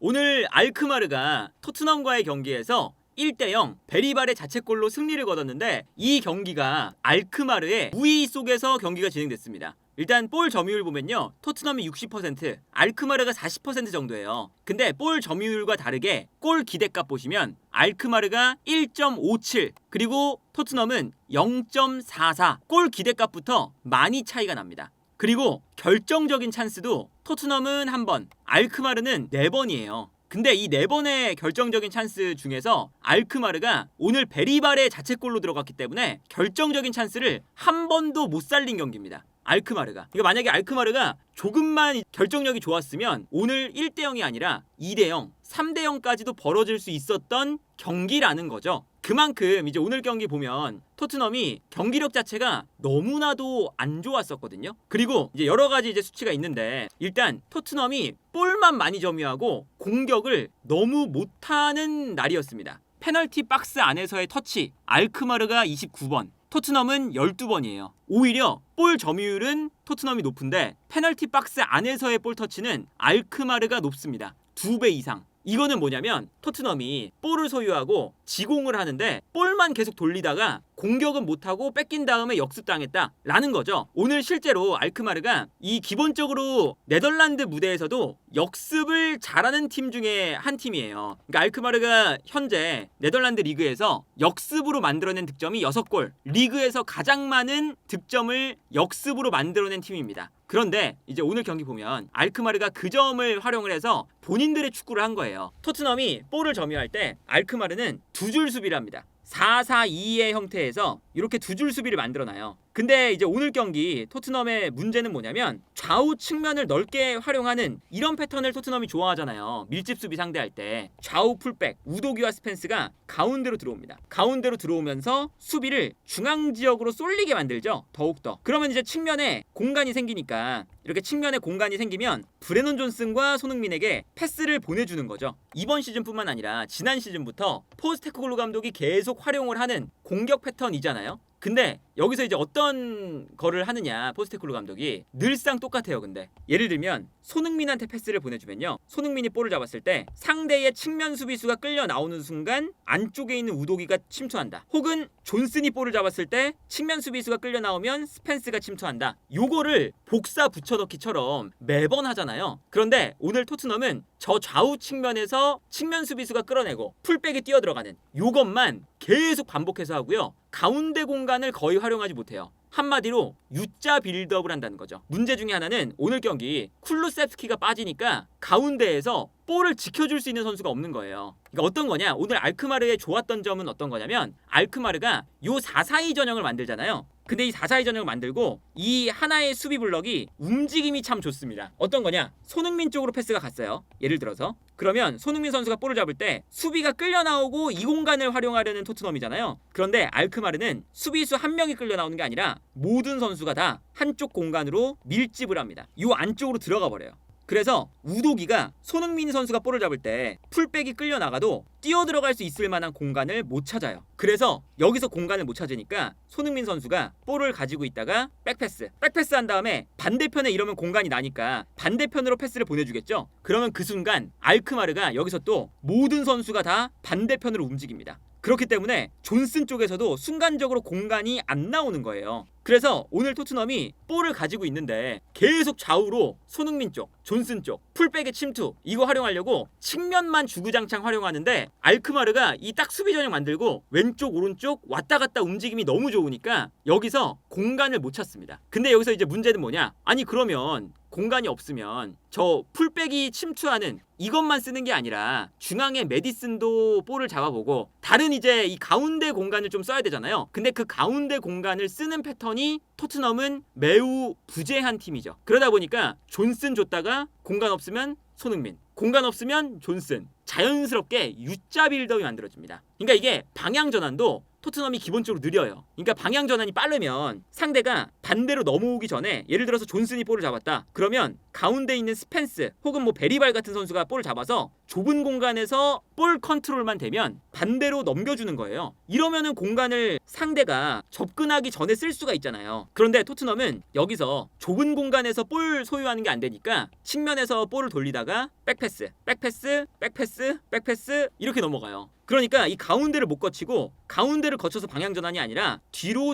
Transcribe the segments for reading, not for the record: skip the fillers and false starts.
오늘 알크마르가 토트넘과의 경기에서 1대0 베리발의 자책골로 승리를 거뒀는데 이 경기가 알크마르의 우위 속에서 경기가 진행됐습니다. 일단 볼 점유율 보면요, 토트넘이 60%, 알크마르가 40% 정도예요. 근데 볼 점유율과 다르게 골 기대값 보시면 알크마르가 1.57, 그리고 토트넘은 0.44, 골 기대값부터 많이 차이가 납니다. 그리고 결정적인 찬스도 토트넘은 1번, 알크마르는 4번이에요. 근데 이 4번의 결정적인 찬스 중에서 알크마르가 오늘 베리발의 자책골로 들어갔기 때문에 결정적인 찬스를 한 번도 못 살린 경기입니다. 알크마르가. 그러니까 만약에 알크마르가 조금만 결정력이 좋았으면 오늘 1대0이 아니라 2대0, 3대0까지도 벌어질 수 있었던 경기라는 거죠. 그만큼 이제 오늘 경기 보면 토트넘이 경기력 자체가 너무나도 안 좋았었거든요. 그리고 이제 여러 가지 이제 수치가 있는데, 일단 토트넘이 볼만 많이 점유하고 공격을 너무 못하는 날이었습니다. 페널티 박스 안에서의 터치, 알크마르가 29번, 토트넘은 12번이에요. 오히려 볼 점유율은 토트넘이 높은데 페널티 박스 안에서의 볼 터치는 알크마르가 높습니다. 2배 이상. 이거는 뭐냐면 토트넘이 볼을 소유하고 지공을 하는데 볼만 계속 돌리다가 공격은 못하고 뺏긴 다음에 역습당했다라는 거죠. 오늘 실제로 알크마르가 이 기본적으로 네덜란드 무대에서도 역습을 잘하는 팀 중에 한 팀이에요. 그러니까 알크마르가 현재 네덜란드 리그에서 역습으로 만들어낸 득점이 6골, 리그에서 가장 많은 득점을 역습으로 만들어낸 팀입니다. 그런데 이제 오늘 경기 보면 알크마르가 그 점을 활용을 해서 본인들의 축구를 한 거예요. 토트넘이 볼을 점유할 때 알크마르는 두 줄 수비를 합니다. 4-4-2의 형태에서 이렇게 두 줄 수비를 만들어놔요. 근데 이제 오늘 경기 토트넘의 문제는 뭐냐면 좌우 측면을 넓게 활용하는 이런 패턴을 토트넘이 좋아하잖아요. 밀집 수비 상대할 때 좌우 풀백 우도기와 스펜스가 가운데로 들어옵니다. 가운데로 들어오면서 수비를 중앙 지역으로 쏠리게 만들죠. 더욱더. 그러면 이제 측면에 공간이 생기니까, 이렇게 측면에 공간이 생기면 브레넌 존슨과 손흥민에게 패스를 보내주는 거죠. 이번 시즌뿐만 아니라 지난 시즌부터 포스테코글루 감독이 계속 활용을 하는 공격 패턴이잖아요. 근데 여기서 이제 어떤 거를 하느냐, 포스테코글루 감독이 늘상 똑같아요. 근데 예를 들면 손흥민한테 패스를 보내주면요, 손흥민이 볼을 잡았을 때 상대의 측면 수비수가 끌려 나오는 순간 안쪽에 있는 우도기가 침투한다. 혹은 존슨이 볼을 잡았을 때 측면 수비수가 끌려 나오면 스펜스가 침투한다. 요거를 복사 붙여넣기처럼 매번 하잖아요. 그런데 오늘 토트넘은 저 좌우 측면에서 측면 수비수가 끌어내고 풀백이 뛰어들어가는 요것만 계속 반복해서 하고요, 가운데 공간을 거의 활용하지 못해요. 한마디로 U자 빌드업을 한다는 거죠. 문제 중에 하나는 오늘 경기 쿨루셉스키가 빠지니까 가운데에서 볼을 지켜줄 수 있는 선수가 없는 거예요. 그러니까 어떤 거냐, 오늘 알크마르의 좋았던 점은 어떤 거냐면 알크마르가 요 4-4-2 전형을 만들잖아요. 근데 이 4-4-2 전형을 만들고 이 하나의 수비 블럭이 움직임이 참 좋습니다. 어떤 거냐, 손흥민 쪽으로 패스가 갔어요. 예를 들어서 그러면 손흥민 선수가 볼을 잡을 때 수비가 끌려 나오고 이 공간을 활용하려는 토트넘이잖아요. 그런데 알크마르는 수비수 한 명이 끌려 나오는 게 아니라 모든 선수가 다 한쪽 공간으로 밀집을 합니다. 이 안쪽으로 들어가 버려요. 그래서 우도기가 손흥민 선수가 볼을 잡을 때 풀백이 끌려 나가도 뛰어 들어갈 수 있을 만한 공간을 못 찾아요. 그래서 여기서 공간을 못 찾으니까 손흥민 선수가 볼을 가지고 있다가 백패스 한 다음에 반대편에 이러면 공간이 나니까 반대편으로 패스를 보내주겠죠. 그러면 그 순간 알크마르가 여기서 또 모든 선수가 다 반대편으로 움직입니다. 그렇기 때문에 존슨 쪽에서도 순간적으로 공간이 안 나오는 거예요. 그래서 오늘 토트넘이 볼을 가지고 있는데 계속 좌우로 손흥민 쪽, 존슨 쪽, 풀백의 침투 이거 활용하려고 측면만 주구장창 활용하는데 알크마르가 이 딱 수비 전형 만들고 왼쪽 오른쪽 왔다 갔다 움직임이 너무 좋으니까 여기서 공간을 못 찾습니다. 근데 여기서 이제 문제는 뭐냐, 아니 그러면 공간이 없으면 저 풀백이 침투하는 이것만 쓰는 게 아니라 중앙에 메디슨도 볼을 잡아보고 다른 이제 이 가운데 공간을 좀 써야 되잖아요. 근데 그 가운데 공간을 쓰는 패턴이 토트넘은 매우 부재한 팀이죠. 그러다 보니까 존슨 줬다가 공간 없으면 손흥민, 공간 없으면 존슨, 자연스럽게 U자 빌드업이 만들어집니다. 그러니까 이게 방향 전환도 토트넘이 기본적으로 느려요. 그러니까 방향 전환이 빠르면 상대가 반대로 넘어오기 전에 예를 들어서 존슨이 볼을 잡았다. 그러면 가운데 있는 스펜스 혹은 뭐 베리발 같은 선수가 볼을 잡아서 좁은 공간에서 볼 컨트롤만 되면 반대로 넘겨주는 거예요. 이러면은 공간을 상대가 접근하기 전에 쓸 수가 있잖아요. 그런데 토트넘은 여기서 좁은 공간에서 볼 소유하는 게 안 되니까 측면에서 볼을 돌리다가 백패스, 백패스, 백패스, 백패스 이렇게 넘어가요. 그러니까 이 가운데를 못 거치고 가운데를 거쳐서 방향 전환이 아니라 뒤로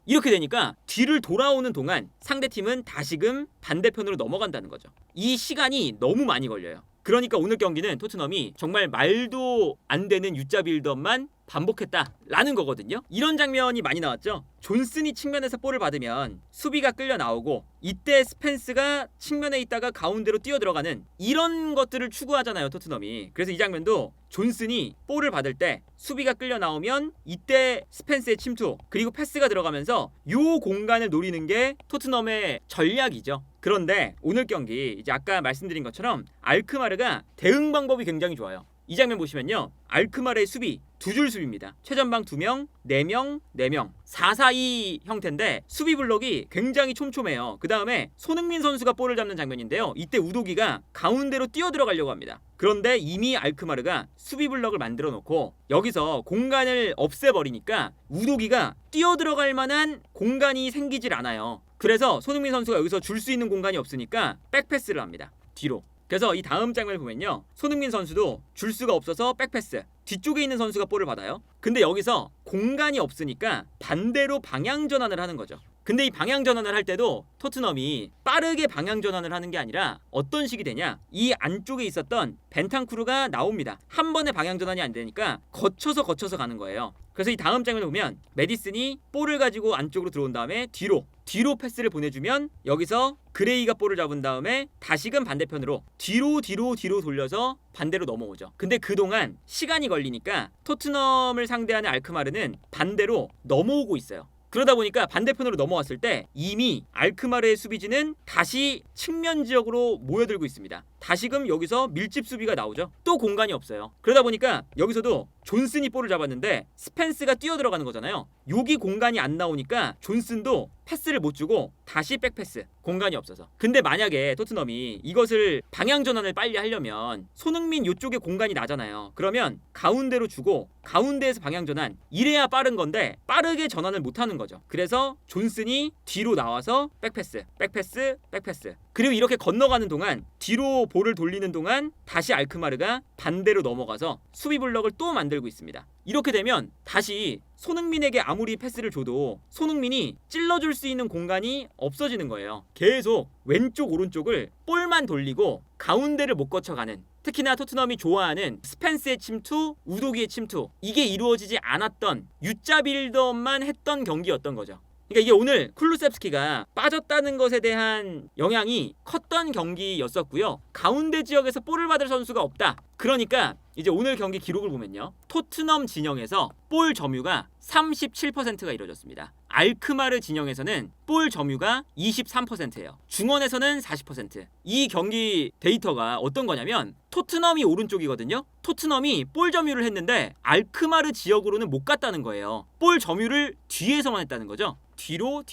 이렇게 되니까 뒤를 돌아오는 동안 상대팀은 다시금 반대편으로 넘어간다는 거죠. 이 시간이 너무 많이 걸려요. 그러니까 오늘 경기는 토트넘이 정말 말도 안 되는 U자 빌드업만 반복했다라는 거거든요. 이런 장면이 많이 나왔죠. 존슨이 측면에서 볼을 받으면 수비가 끌려 나오고 이때 스펜스가 측면에 있다가 가운데로 뛰어 들어가는 이런 것들을 추구하잖아요, 토트넘이. 그래서 이 장면도 존슨이 볼을 받을 때 수비가 끌려 나오면 이때 스펜스의 침투 그리고 패스가 들어가면서 요 공간을 노리는 게 토트넘의 전략이죠. 그런데 오늘 경기 이제 아까 말씀드린 것처럼 알크마르가 대응 방법이 굉장히 좋아요. 이 장면 보시면요. 알크마르의 수비 두 줄 수비입니다. 최전방 2명, 4명, 4명 4-4-2 형태인데 수비 블록이 굉장히 촘촘해요. 그 다음에 손흥민 선수가 볼을 잡는 장면인데요. 이때 우도기가 가운데로 뛰어 들어가려고 합니다. 그런데 이미 알크마르가 수비 블럭을 만들어 놓고 여기서 공간을 없애버리니까 우도기가 뛰어 들어갈 만한 공간이 생기질 않아요. 그래서 손흥민 선수가 여기서 줄 수 있는 공간이 없으니까 백패스를 합니다. 뒤로. 그래서 이 다음 장면을 보면요. 손흥민 선수도 줄 수가 없어서 백패스. 뒤쪽에 있는 선수가 볼을 받아요. 근데 여기서 공간이 없으니까 반대로 방향 전환을 하는 거죠. 근데 이 방향 전환을 할 때도 토트넘이 빠르게 방향 전환을 하는 게 아니라 어떤 식이 되냐? 이 안쪽에 있었던 벤탄쿠르가 나옵니다. 한 번에 방향 전환이 안 되니까 거쳐서 가는 거예요. 그래서 이 다음 장면을 보면 메디슨이 볼을 가지고 안쪽으로 들어온 다음에 뒤로 패스를 보내주면 여기서 그레이가 볼을 잡은 다음에 다시금 반대편으로 뒤로 돌려서 반대로 넘어오죠. 근데 그동안 시간이 걸리니까 토트넘을 상대하는 알크마르는 반대로 넘어오고 있어요. 그러다 보니까 반대편으로 넘어왔을 때 이미 알크마르의 수비진은 다시 측면 지역으로 모여들고 있습니다. 다시금 여기서 밀집 수비가 나오죠. 또 공간이 없어요. 그러다 보니까 여기서도 존슨이 볼을 잡았는데 스펜스가 뛰어 들어가는 거잖아요. 여기 공간이 안 나오니까 존슨도 패스를 못 주고 다시 백패스. 공간이 없어서. 근데 만약에 토트넘이 이것을 방향 전환을 빨리 하려면 손흥민 이쪽에 공간이 나잖아요. 그러면 가운데로 주고 가운데에서 방향 전환 이래야 빠른 건데 빠르게 전환을 못 하는 거죠. 그래서 존슨이 뒤로 나와서 백패스. 그리고 이렇게 건너가는 동안 뒤로 볼을 돌리는 동안 다시 알크마르가 반대로 넘어가서 수비 블럭을 또 만들고 있습니다. 이렇게 되면 다시 손흥민에게 아무리 패스를 줘도 손흥민이 찔러줄 수 있는 공간이 없어지는 거예요. 계속 왼쪽 오른쪽을 볼만 돌리고 가운데를 못 거쳐가는, 특히나 토트넘이 좋아하는 스펜스의 침투, 우도기의 침투, 이게 이루어지지 않았던 U자 빌드업만 했던 경기였던 거죠. 그러니까 이게 오늘 쿨루셉스키가 빠졌다는 것에 대한 영향이 컸던 경기였었고요. 가운데 지역에서 볼을 받을 선수가 없다. 그러니까 이제 오늘 경기 기록을 보면요. 토트넘 진영에서 볼 점유가 37%가 이루어졌습니다. 알크마르 진영에서는 볼 점유가 23%예요. 중원에서는 40%. 이 경기 데이터가 어떤 거냐면 토트넘이 오른쪽이거든요. 토트넘이 볼 점유를 했는데 알크마르 지역으로는 못 갔다는 거예요. 볼 점유를 뒤에서만 했다는 거죠. 뒤로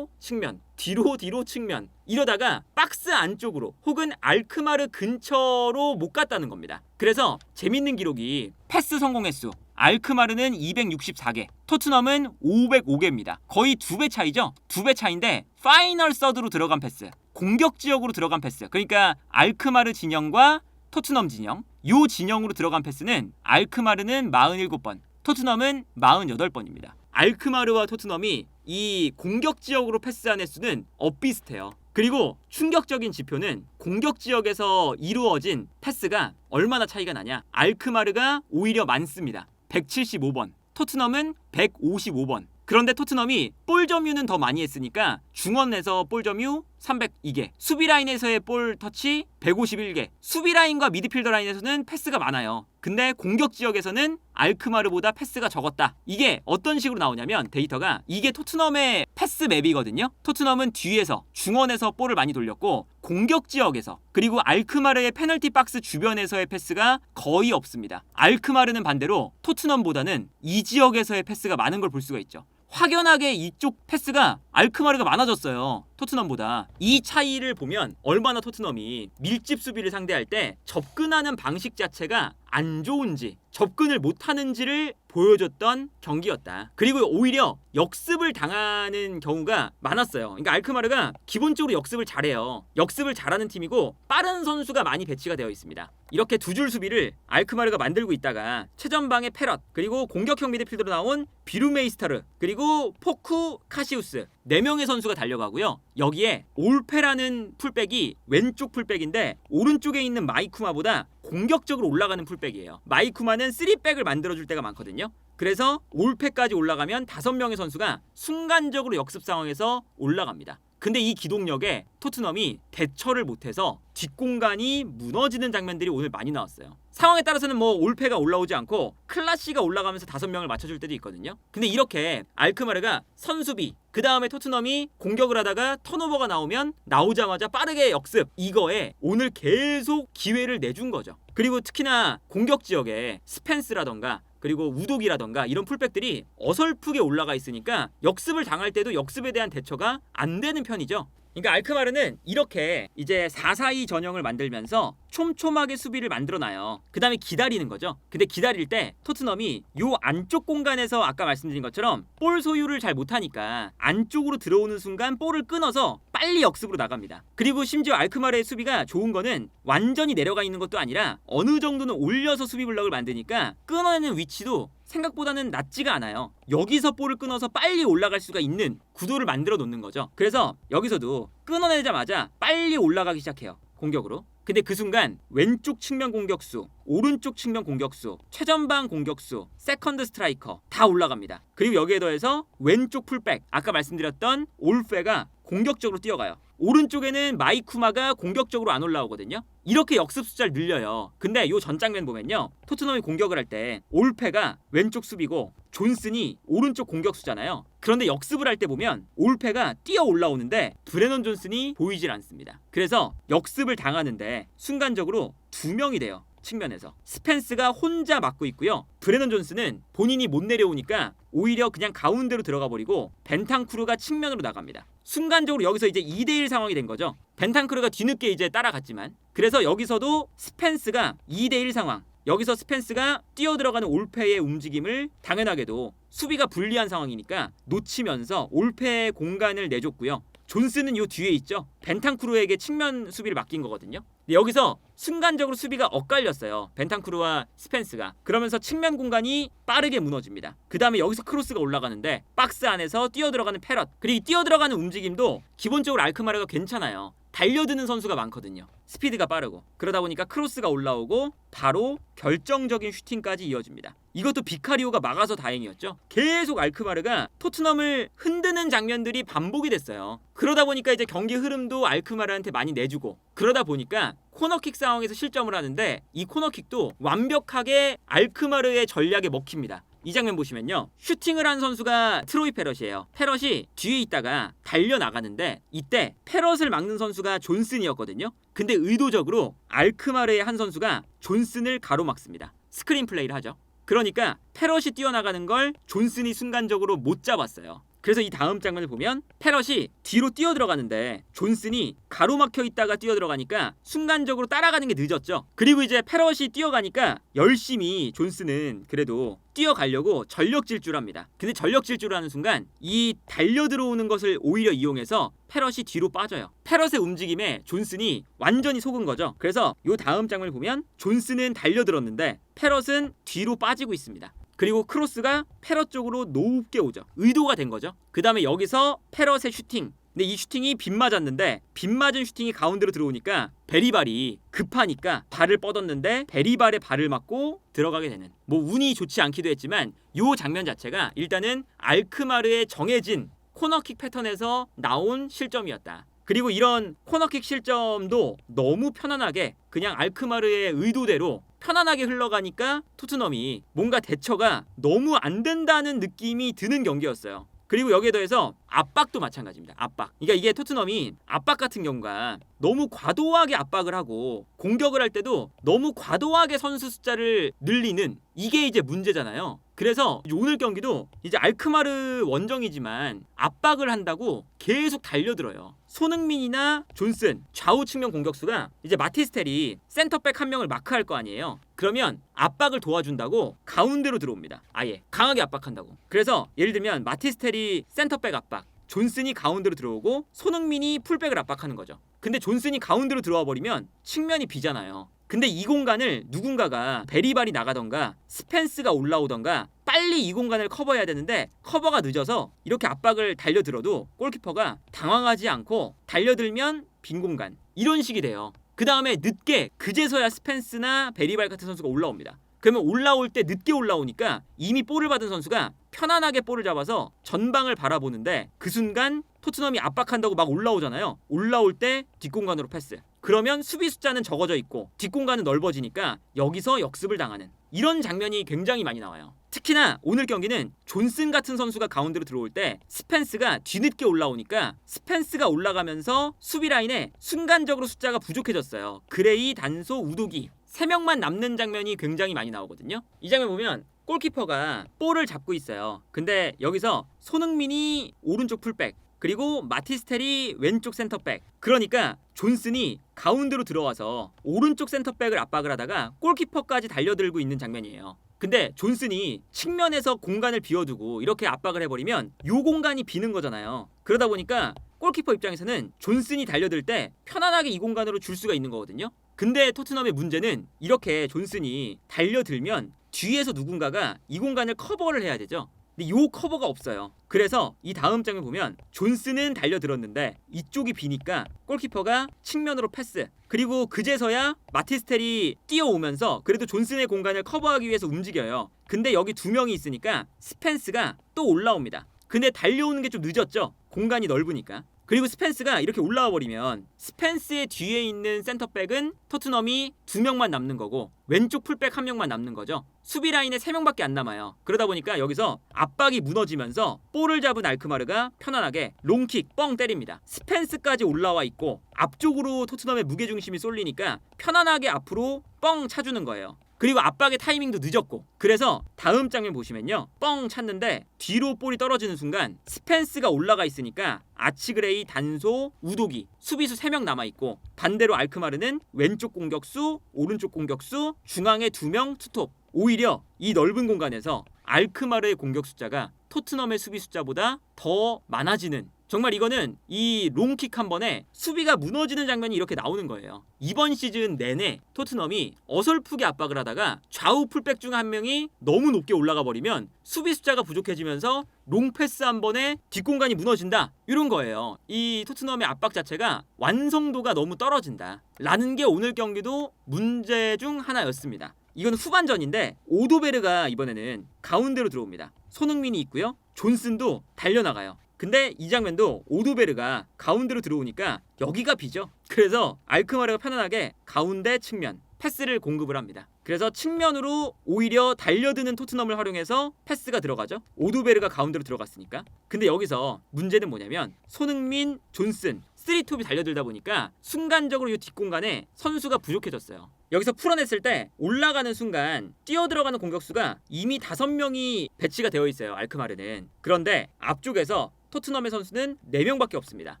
측면, 뒤로 측면, 이러다가 박스 안쪽으로 혹은 알크마르 근처로 못 갔다는 겁니다. 그래서 재밌는 기록이 패스 성공 횟수, 알크마르는 264개, 토트넘은 505개입니다. 거의 2배 차이죠? 2배 차인데 파이널 서드로 들어간 패스, 공격 지역으로 들어간 패스, 그러니까 알크마르 진영과 토트넘 진영, 요 진영으로 들어간 패스는 알크마르는 47번, 토트넘은 48번입니다. 알크마르와 토트넘이 이 공격 지역으로 패스한 횟수는 엇비슷해요. 그리고 충격적인 지표는 공격 지역에서 이루어진 패스가 얼마나 차이가 나냐. 알크마르가 오히려 많습니다. 175번, 토트넘은 155번. 그런데 토트넘이 볼 점유는 더 많이 했으니까 중원에서 볼 점유, 302개, 수비 라인에서의 볼 터치 151개, 수비 라인과 미드필더 라인에서는 패스가 많아요. 근데 공격 지역에서는 알크마르보다 패스가 적었다. 이게 어떤 식으로 나오냐면 데이터가 이게 토트넘의 패스 맵이거든요. 토트넘은 뒤에서 중원에서 볼을 많이 돌렸고 공격 지역에서 그리고 알크마르의 페널티 박스 주변에서의 패스가 거의 없습니다. 알크마르는 반대로 토트넘보다는 이 지역에서의 패스가 많은 걸 볼 수가 있죠. 확연하게 이쪽 패스가 알크마르가 많아졌어요. 토트넘보다. 이 차이를 보면 얼마나 토트넘이 밀집 수비를 상대할 때 접근하는 방식 자체가 안 좋은지 접근을 못하는지를 보여줬던 경기였다. 그리고 오히려 역습을 당하는 경우가 많았어요. 그러니까 알크마르가 기본적으로 역습을 잘해요. 역습을 잘하는 팀이고 빠른 선수가 많이 배치가 되어 있습니다. 이렇게 두 줄 수비를 알크마르가 만들고 있다가 최전방의 페럿 그리고 공격형 미드필더로 나온 비루메이스터르 그리고 포쿠 카시우스 4명의 선수가 달려가고요. 여기에 올페라는 풀백이 왼쪽 풀백인데 오른쪽에 있는 마이쿠마보다 공격적으로 올라가는 풀백이에요. 마이쿠마는 3백을 만들어줄 때가 많거든요. 그래서 올페까지 올라가면 5명의 선수가 순간적으로 역습 상황에서 올라갑니다. 근데 이 기동력에 토트넘이 대처를 못해서 뒷공간이 무너지는 장면들이 오늘 많이 나왔어요. 상황에 따라서는 뭐 올페가 올라오지 않고 클라시가 올라가면서 5명을 맞춰줄 때도 있거든요. 근데 이렇게 알크마르가 선수비 그 다음에 토트넘이 공격을 하다가 턴오버가 나오면 나오자마자 빠르게 역습 이거에 오늘 계속 기회를 내준 거죠. 그리고 특히나 공격 지역에 스펜스라던가 그리고 우독이라던가 이런 풀백들이 어설프게 올라가 있으니까 역습을 당할 때도 역습에 대한 대처가 안 되는 편이죠. 그러니까 알크마르는 이렇게 이제 4-4-2 전형을 만들면서 촘촘하게 수비를 만들어놔요. 그 다음에 기다리는 거죠. 근데 기다릴 때 토트넘이 요 안쪽 공간에서 아까 말씀드린 것처럼 볼 소유를 잘 못하니까 안쪽으로 들어오는 순간 볼을 끊어서 빨리 역습으로 나갑니다. 그리고 심지어 알크마르의 수비가 좋은 거는 완전히 내려가 있는 것도 아니라 어느 정도는 올려서 수비 블럭을 만드니까 끊어내는 위치도 생각보다는 낮지가 않아요. 여기서 볼을 끊어서 빨리 올라갈 수가 있는 구도를 만들어 놓는 거죠. 그래서 여기서도 끊어내자마자 빨리 올라가기 시작해요. 공격으로. 근데 그 순간 왼쪽 측면 공격수, 오른쪽 측면 공격수, 최전방 공격수, 세컨드 스트라이커 다 올라갑니다. 그리고 여기에 더해서 왼쪽 풀백, 아까 말씀드렸던 올페가 공격적으로 뛰어가요. 오른쪽에는 마이쿠마가 공격적으로 안 올라오거든요. 이렇게 역습 숫자를 늘려요. 근데 요 전 장면 보면요. 토트넘이 공격을 할 때 올페가 왼쪽 수비고 존슨이 오른쪽 공격수잖아요. 그런데 역습을 할 때 보면 올페가 뛰어 올라오는데 브레넌 존슨이 보이질 않습니다. 그래서 역습을 당하는데 순간적으로 2명이 돼요. 측면에서 스펜스가 혼자 막고 있고요. 브레넌 존슨은 본인이 못 내려오니까 오히려 그냥 가운데로 들어가 버리고 벤탄쿠르가 측면으로 나갑니다. 순간적으로 여기서 이제 2대1 상황이 된 거죠. 벤탄쿠르가 뒤늦게 이제 따라갔지만 그래서 여기서도 스펜스가 2대1 상황. 여기서 스펜스가 뛰어들어가는 올페의 움직임을 당연하게도 수비가 불리한 상황이니까 놓치면서 올페의 공간을 내줬고요. 존슨은 요 뒤에 있죠. 벤탄쿠르에게 측면 수비를 맡긴 거거든요. 여기서 순간적으로 수비가 엇갈렸어요. 벤탄쿠르와 스펜스가. 그러면서 측면 공간이 빠르게 무너집니다. 그 다음에 여기서 크로스가 올라가는데 박스 안에서 뛰어들어가는 패럿 그리고 뛰어들어가는 움직임도 기본적으로 알크마르가 괜찮아요. 달려드는 선수가 많거든요. 스피드가 빠르고 그러다 보니까 크로스가 올라오고 바로 결정적인 슈팅까지 이어집니다. 이것도 비카리오가 막아서 다행이었죠. 계속 알크마르가 토트넘을 흔드는 장면들이 반복이 됐어요. 그러다 보니까 이제 경기 흐름도 알크마르한테 많이 내주고 그러다 보니까 코너킥 상황에서 실점을 하는데 이 코너킥도 완벽하게 알크마르의 전략에 먹힙니다. 이 장면 보시면요. 슈팅을 한 선수가 트로이 페럿이에요. 페럿이 뒤에 있다가 달려나가는데 이때 페럿을 막는 선수가 존슨이었거든요. 근데 의도적으로 알크마르의 한 선수가 존슨을 가로막습니다. 스크린 플레이를 하죠. 그러니까 페럿이 뛰어나가는 걸 존슨이 순간적으로 못 잡았어요. 그래서 이 다음 장면을 보면 페럿이 뒤로 뛰어들어가는데 존슨이 가로막혀 있다가 뛰어들어가니까 순간적으로 따라가는 게 늦었죠. 그리고 이제 페럿이 뛰어가니까 열심히 존슨은 그래도 뛰어가려고 전력 질주를 합니다. 근데 전력 질주를 하는 순간 이 달려 들어오는 것을 오히려 이용해서 페럿이 뒤로 빠져요. 페럿의 움직임에 존슨이 완전히 속은 거죠. 그래서 이 다음 장면을 보면 존슨은 달려들었는데 페럿은 뒤로 빠지고 있습니다. 그리고 크로스가 페럿 쪽으로 높게 오죠. 의도가 된 거죠. 그 다음에 여기서 페럿의 슈팅. 근데 이 슈팅이 빗 맞았는데 빗 맞은 슈팅이 가운데로 들어오니까 베리발이 급하니까 발을 뻗었는데 베리발의 발을 맞고 들어가게 되는 뭐 운이 좋지 않기도 했지만 이 장면 자체가 일단은 알크마르의 정해진 코너킥 패턴에서 나온 실점이었다. 그리고 이런 코너킥 실점도 너무 편안하게 그냥 알크마르의 의도대로 편안하게 흘러가니까 토트넘이 뭔가 대처가 너무 안 된다는 느낌이 드는 경기였어요. 그리고 여기에 더해서 압박도 마찬가지입니다. 압박. 그러니까 이게 토트넘이 압박 같은 경우가 너무 과도하게 압박을 하고 공격을 할 때도 너무 과도하게 선수 숫자를 늘리는 이게 이제 문제잖아요. 그래서 오늘 경기도 이제 알크마르 원정이지만 압박을 한다고 계속 달려들어요. 손흥민이나 존슨 좌우 측면 공격수가 이제 마티스텔이 센터백 한 명을 마크할 거 아니에요. 그러면 압박을 도와준다고 가운데로 들어옵니다. 아예 강하게 압박한다고. 그래서 예를 들면 마티스텔이 센터백 압박, 존슨이 가운데로 들어오고 손흥민이 풀백을 압박하는 거죠. 근데 존슨이 가운데로 들어와 버리면 측면이 비잖아요. 근데 이 공간을 누군가가 베리발이 나가던가 스펜스가 올라오던가 빨리 이 공간을 커버해야 되는데 커버가 늦어서 이렇게 압박을 달려들어도 골키퍼가 당황하지 않고 달려들면 빈 공간 이런 식이 돼요. 그 다음에 늦게 그제서야 스펜스나 베리발 같은 선수가 올라옵니다. 그러면 올라올 때 늦게 올라오니까 이미 볼을 받은 선수가 편안하게 볼을 잡아서 전방을 바라보는데 그 순간 토트넘이 압박한다고 막 올라오잖아요. 올라올 때 뒷공간으로 패스. 그러면 수비 숫자는 적어져 있고 뒷공간은 넓어지니까 여기서 역습을 당하는 이런 장면이 굉장히 많이 나와요. 특히나 오늘 경기는 존슨 같은 선수가 가운데로 들어올 때 스펜스가 뒤늦게 올라오니까 스펜스가 올라가면서 수비 라인에 순간적으로 숫자가 부족해졌어요. 그레이, 단소, 우도기 3명만 남는 장면이 굉장히 많이 나오거든요. 이 장면 보면 골키퍼가 볼을 잡고 있어요. 근데 여기서 손흥민이 오른쪽 풀백 그리고 마티스텔이 왼쪽 센터백. 그러니까 존슨이 가운데로 들어와서 오른쪽 센터백을 압박을 하다가 골키퍼까지 달려들고 있는 장면이에요. 근데 존슨이 측면에서 공간을 비워두고 이렇게 압박을 해버리면 요 공간이 비는 거잖아요. 그러다 보니까 골키퍼 입장에서는 존슨이 달려들 때 편안하게 이 공간으로 줄 수가 있는 거거든요. 근데 토트넘의 문제는 이렇게 존슨이 달려들면 뒤에서 누군가가 이 공간을 커버를 해야 되죠. 근데 요 커버가 없어요. 그래서 이 다음 장면 보면 존슨은 달려들었는데 이쪽이 비니까 골키퍼가 측면으로 패스. 그리고 그제서야 마티스텔이 뛰어오면서 그래도 존슨의 공간을 커버하기 위해서 움직여요. 근데 여기 2명이 있으니까 스펜스가 또 올라옵니다. 근데 달려오는 게 좀 늦었죠. 공간이 넓으니까. 그리고 스펜스가 이렇게 올라와 버리면 스펜스의 뒤에 있는 센터백은 토트넘이 2명만 남는 거고 왼쪽 풀백 1명만 남는 거죠. 수비 라인에 3명밖에 안 남아요. 그러다 보니까 여기서 압박이 무너지면서 볼을 잡은 알크마르가 편안하게 롱킥 뻥 때립니다. 스펜스까지 올라와 있고 앞쪽으로 토트넘의 무게중심이 쏠리니까 편안하게 앞으로 뻥 차주는 거예요. 그리고 압박의 타이밍도 늦었고 그래서 다음 장면 보시면요. 뻥 찼는데 뒤로 볼이 떨어지는 순간 스펜스가 올라가 있으니까 아치그레이, 단소, 우도기 수비수 3명 남아있고 반대로 알크마르는 왼쪽 공격수, 오른쪽 공격수, 중앙에 2명 투톱. 오히려 이 넓은 공간에서 알크마르의 공격 숫자가 토트넘의 수비 숫자보다 더 많아지는 정말 이거는 이 롱킥 한 번에 수비가 무너지는 장면이 이렇게 나오는 거예요. 이번 시즌 내내 토트넘이 어설프게 압박을 하다가 좌우 풀백 중 한 명이 너무 높게 올라가 버리면 수비 숫자가 부족해지면서 롱패스 한 번에 뒷공간이 무너진다. 이런 거예요. 이 토트넘의 압박 자체가 완성도가 너무 떨어진다. 라는 게 오늘 경기도 문제 중 하나였습니다. 이건 후반전인데 오도베르가 이번에는 가운데로 들어옵니다. 손흥민이 있고요. 존슨도 달려나가요. 근데 이 장면도 오도베르가 가운데로 들어오니까 여기가 비죠. 그래서 알크마르가 편안하게 가운데 측면 패스를 공급을 합니다. 그래서 측면으로 오히려 달려드는 토트넘을 활용해서 패스가 들어가죠. 오도베르가 가운데로 들어갔으니까. 근데 여기서 문제는 뭐냐면 손흥민, 존슨 3톱이 달려들다 보니까 순간적으로 이 뒷공간에 선수가 부족해졌어요. 여기서 풀어냈을 때 올라가는 순간 뛰어들어가는 공격수가 이미 5명이 배치가 되어 있어요. 알크마르는. 그런데 앞쪽에서 토트넘의 선수는 4명밖에 없습니다.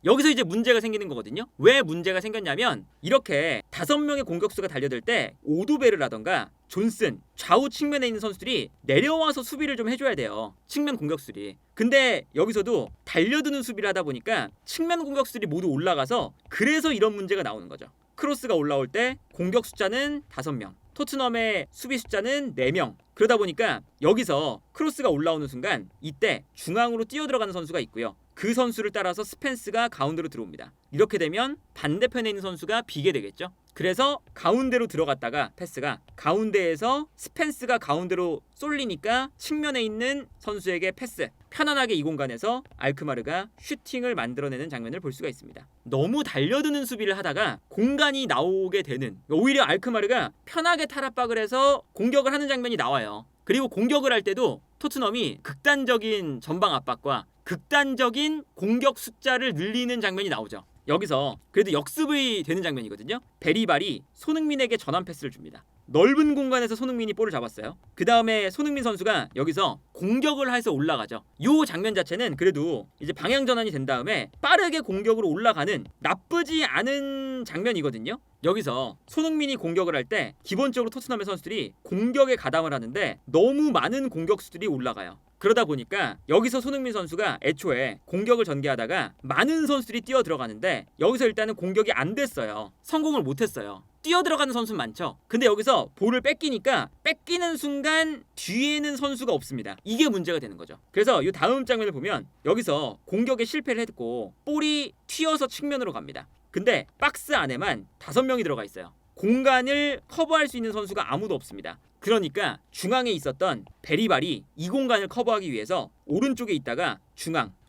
여기서 이제 문제가 생기는 거거든요. 왜 문제가 생겼냐면 이렇게 5명의 공격수가 달려들 때 오도베르라던가 존슨 좌우 측면에 있는 선수들이 내려와서 수비를 좀 해줘야 돼요. 측면 공격수들이. 근데 여기서도 달려드는 수비를 하다 보니까 측면 공격수들이 모두 올라가서 그래서 이런 문제가 나오는 거죠. 크로스가 올라올 때 공격 숫자는 5명, 토트넘의 수비 숫자는 4명. 그러다 보니까 여기서 크로스가 올라오는 순간 이때 중앙으로 뛰어들어가는 선수가 있고요. 그 선수를 따라서 스펜스가 가운데로 들어옵니다. 이렇게 되면 반대편에 있는 선수가 비게 되겠죠. 그래서 가운데로 들어갔다가 패스가 가운데에서 스펜스가 가운데로 쏠리니까 측면에 있는 선수에게 패스, 편안하게 이 공간에서 알크마르가 슈팅을 만들어내는 장면을 볼 수가 있습니다. 너무 달려드는 수비를 하다가 공간이 나오게 되는, 오히려 알크마르가 편하게 탈압박을 해서 공격을 하는 장면이 나와요. 그리고 공격을 할 때도 토트넘이 극단적인 전방 압박과 극단적인 공격 숫자를 늘리는 장면이 나오죠. 여기서 그래도 역습이 되는 장면이거든요. 베리발이 손흥민에게 전환 패스를 줍니다. 넓은 공간에서 손흥민이 볼을 잡았어요. 그 다음에 손흥민 선수가 여기서 공격을 해서 올라가죠. 이 장면 자체는 그래도 이제 방향 전환이 된 다음에 빠르게 공격으로 올라가는 나쁘지 않은 장면이거든요. 여기서 손흥민이 공격을 할 때 기본적으로 토트넘의 선수들이 공격에 가담을 하는데 너무 많은 공격수들이 올라가요. 그러다 보니까 여기서 손흥민 선수가 애초에 공격을 전개하다가 많은 선수들이 뛰어 들어가는데 여기서 일단은 공격이 안 됐어요. 성공을 못했어요. 뛰어 들어가는 선수는 많죠. 근데 여기서 볼을 뺏기니까 뺏기는 순간 뒤에는 선수가 없습니다. 이게 문제가 되는 거죠. 그래서 이 다음 장면을 보면 여기서 공격에 실패를 했고 볼이 튀어서 측면으로 갑니다. 근데 박스 안에만 5명이 들어가 있어요. 공간을 커버할 수 있는 선수가 아무도 없습니다. 그러니까 중앙에 있었던 베리발이 이 공간을 커버하기 위해서 오른쪽에 있다가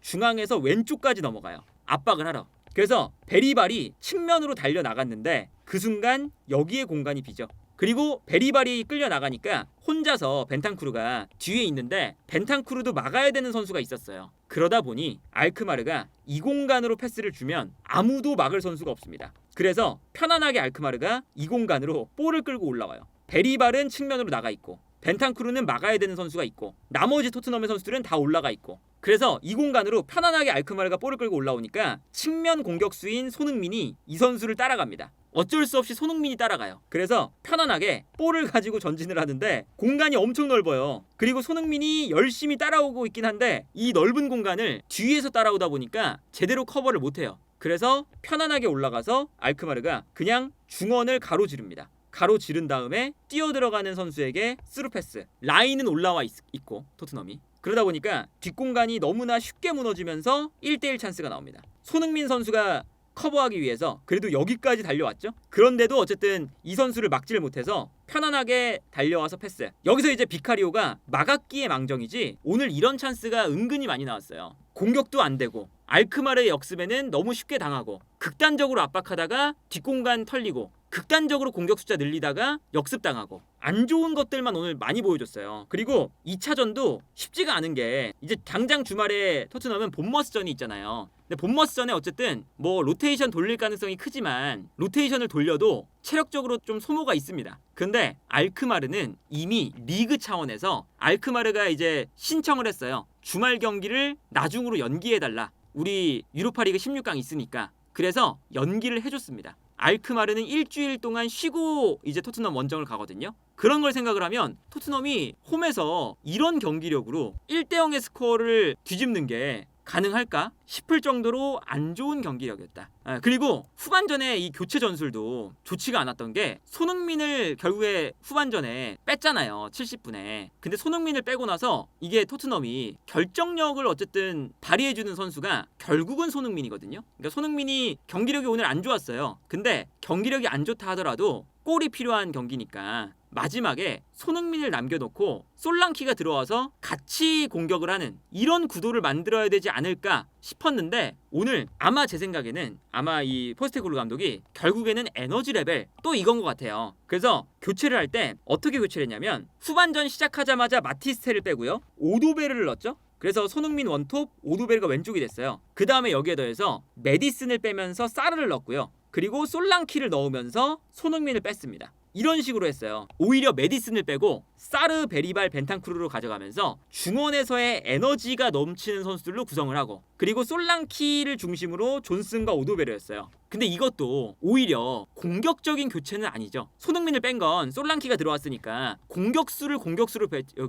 중앙에서 왼쪽까지 넘어가요. 압박을 하러. 그래서 베리발이 측면으로 달려나갔는데 그 순간 여기에 공간이 비죠. 그리고 베리발이 끌려 나가니까 혼자서 벤탄쿠르가 뒤에 있는데 벤탄쿠르도 막아야 되는 선수가 있었어요. 그러다 보니 알크마르가 이 공간으로 패스를 주면 아무도 막을 선수가 없습니다. 그래서 편안하게 알크마르가 이 공간으로 볼을 끌고 올라와요. 베리발은 측면으로 나가 있고 벤탄쿠르는 막아야 되는 선수가 있고 나머지 토트넘의 선수들은 다 올라가 있고 그래서 이 공간으로 편안하게 알크마르가 볼을 끌고 올라오니까 측면 공격수인 손흥민이 이 선수를 따라갑니다. 어쩔 수 없이 손흥민이 따라가요. 그래서 편안하게 볼을 가지고 전진을 하는데 공간이 엄청 넓어요. 그리고 손흥민이 열심히 따라오고 있긴 한데 이 넓은 공간을 뒤에서 따라오다 보니까 제대로 커버를 못해요. 그래서 편안하게 올라가서 알크마르가 그냥 중원을 가로지릅니다. 가로지른 다음에 뛰어들어가는 선수에게 스루 패스. 라인은 올라와 있고 토트넘이. 그러다 보니까 뒷공간이 너무나 쉽게 무너지면서 1대1 찬스가 나옵니다. 손흥민 선수가 커버하기 위해서 그래도 여기까지 달려왔죠. 그런데도 어쨌든 이 선수를 막지를 못해서 편안하게 달려와서 패스. 여기서 이제 비카리오가 막았기에 망정이지 오늘 이런 찬스가 은근히 많이 나왔어요. 공격도 안 되고 알크마르의 역습에는 너무 쉽게 당하고 극단적으로 압박하다가 뒷공간 털리고 극단적으로 공격 숫자 늘리다가 역습당하고 안 좋은 것들만 오늘 많이 보여줬어요. 그리고 2차전도 쉽지가 않은 게 이제 당장 주말에 토트넘은 본머스전이 있잖아요. 근데 본머스전에 어쨌든 뭐 로테이션 돌릴 가능성이 크지만 로테이션을 돌려도 체력적으로 좀 소모가 있습니다. 근데 알크마르는 이미 리그 차원에서 알크마르가 이제 신청을 했어요. 주말 경기를 나중으로 연기해달라. 우리 유로파리그 16강 있으니까. 그래서 연기를 해줬습니다. 알크마르는 일주일 동안 쉬고 이제 토트넘 원정을 가거든요. 그런 걸 생각을 하면 토트넘이 홈에서 이런 경기력으로 1대0의 스코어를 뒤집는 게 가능할까 싶을 정도로 안 좋은 경기력이었다. 그리고 후반전에 이 교체 전술도 좋지가 않았던 게 손흥민을 결국에 후반전에 뺐잖아요. 70분에. 근데 손흥민을 빼고 나서 이게 토트넘이 결정력을 어쨌든 발휘해주는 선수가 결국은 손흥민이거든요. 그러니까 손흥민이 경기력이 오늘 안 좋았어요. 근데 경기력이 안 좋다 하더라도 골이 필요한 경기니까 마지막에 손흥민을 남겨놓고 솔랑키가 들어와서 같이 공격을 하는 이런 구도를 만들어야 되지 않을까 싶었는데 오늘 아마 제 생각에는 아마 이 포스테코글루 감독이 결국에는 에너지 레벨 또 이건 것 같아요. 그래서 교체를 할 때 어떻게 교체를 했냐면 후반전 시작하자마자 마티스테를 빼고요. 오도베르를 넣었죠. 그래서 손흥민 원톱, 오도베르가 왼쪽이 됐어요. 그 다음에 여기에 더해서 메디슨을 빼면서 사르를 넣었고요. 그리고 솔랑키를 넣으면서 손흥민을 뺐습니다. 이런 식으로 했어요. 오히려 메디슨을 빼고 사르, 베리발, 벤탄쿠르로 가져가면서 중원에서의 에너지가 넘치는 선수들로 구성을 하고 그리고 솔랑키를 중심으로 존슨과 오도베르였어요. 근데 이것도 오히려 공격적인 교체는 아니죠. 손흥민을 뺀 건 솔랑키가 들어왔으니까 공격수를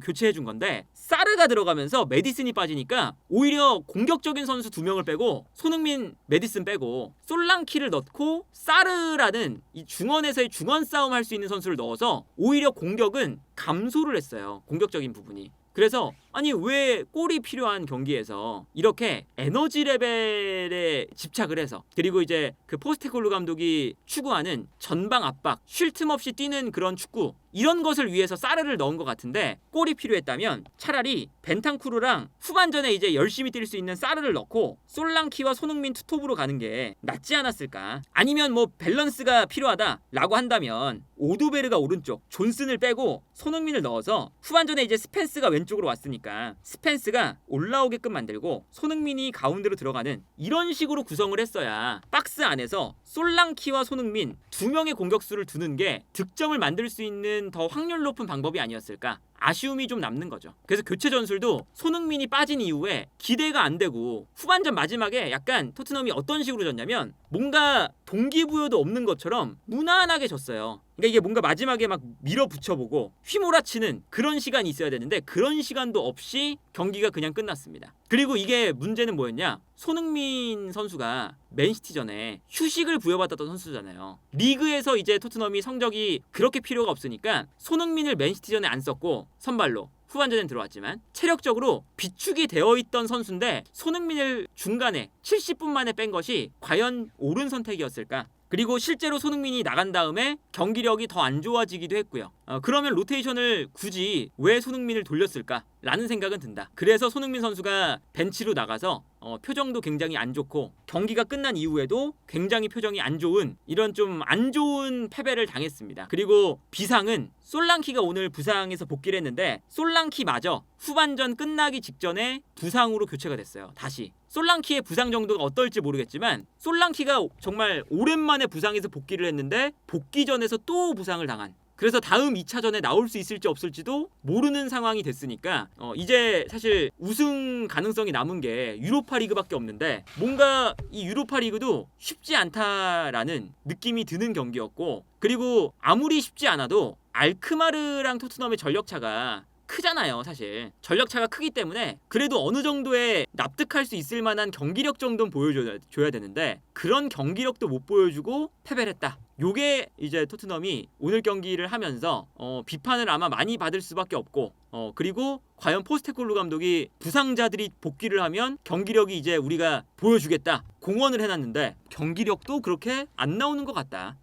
교체해 준 건데 사르가 들어가면서 메디슨이 빠지니까 오히려 공격적인 선수 2명을 빼고 손흥민, 메디슨 빼고 솔랑키를 넣고 사르라는 이 중원에서의 중원 싸움 할 수 있는 선수를 넣어서 오히려 공격은 감소를 했어요. 공격적인 부분이. 그래서 아니 왜 골이 필요한 경기에서 이렇게 에너지 레벨에 집착을 해서, 그리고 이제 그 포스테콜루 감독이 추구하는 전방 압박, 쉴 틈 없이 뛰는 그런 축구, 이런 것을 위해서 사르를 넣은 것 같은데, 골이 필요했다면 차라리 벤탄쿠르랑 후반전에 이제 열심히 뛸 수 있는 사르를 넣고 솔랑키와 손흥민 투톱으로 가는 게 낫지 않았을까. 아니면 뭐 밸런스가 필요하다라고 한다면 오도베르가 오른쪽, 존슨을 빼고 손흥민을 넣어서 후반전에 이제 스펜스가 왼쪽으로 왔으니까 스펜스가 올라오게끔 만들고 손흥민이 가운데로 들어가는 이런 식으로 구성을 했어야 박스 안에서 솔랑키와 손흥민 두 명의 공격수를 두는 게 득점을 만들 수 있는 더 확률 높은 방법이 아니었을까. 아쉬움이 좀 남는 거죠. 그래서 교체 전술도 손흥민이 빠진 이후에 기대가 안 되고 후반전 마지막에 약간 토트넘이 어떤 식으로 졌냐면 뭔가 동기부여도 없는 것처럼 무난하게 졌어요. 그러니까 이게 뭔가 마지막에 막 밀어붙여보고 휘몰아치는 그런 시간이 있어야 되는데 그런 시간도 없이 경기가 그냥 끝났습니다. 그리고 이게 문제는 뭐였냐? 손흥민 선수가 맨시티전에 휴식을 부여받았던 선수잖아요. 리그에서 이제 토트넘이 성적이 그렇게 필요가 없으니까 손흥민을 맨시티전에 안 썼고 선발로 후반전엔 들어왔지만 체력적으로 비축이 되어 있던 선수인데 손흥민을 중간에 70분 만에 뺀 것이 과연 옳은 선택이었을까? 그리고 실제로 손흥민이 나간 다음에 경기력이 더 안 좋아지기도 했고요. 그러면 로테이션을 굳이 왜 손흥민을 돌렸을까? 라는 생각은 든다. 그래서 손흥민 선수가 벤치로 나가서 표정도 굉장히 안 좋고 경기가 끝난 이후에도 굉장히 표정이 안 좋은, 이런 좀 안 좋은 패배를 당했습니다. 그리고 비상은 솔랑키가 오늘 부상에서 복귀를 했는데 솔랑키마저 후반전 끝나기 직전에 부상으로 교체가 됐어요. 다시. 솔랑키의 부상 정도가 어떨지 모르겠지만 솔랑키가 정말 오랜만에 부상에서 복귀를 했는데 복귀전에서 또 부상을 당한, 그래서 다음 2차전에 나올 수 있을지 없을지도 모르는 상황이 됐으니까 이제 사실 우승 가능성이 남은 게 유로파리그밖에 없는데 뭔가 이 유로파리그도 쉽지 않다라는 느낌이 드는 경기였고, 그리고 아무리 쉽지 않아도 알크마르랑 토트넘의 전력차가 크잖아요. 사실 전력차가 크기 때문에 그래도 어느 정도의 납득할 수 있을 만한 경기력 정도는 보여줘야 되는데 그런 경기력도 못 보여주고 패배를 했다. 요게 이제 토트넘이 오늘 경기를 하면서 비판을 아마 많이 받을 수밖에 없고, 그리고 과연 포스테콜루 감독이 부상자들이 복귀를 하면 경기력이 이제 우리가 보여주겠다 공언을 해놨는데 경기력도 그렇게 안 나오는 것 같다.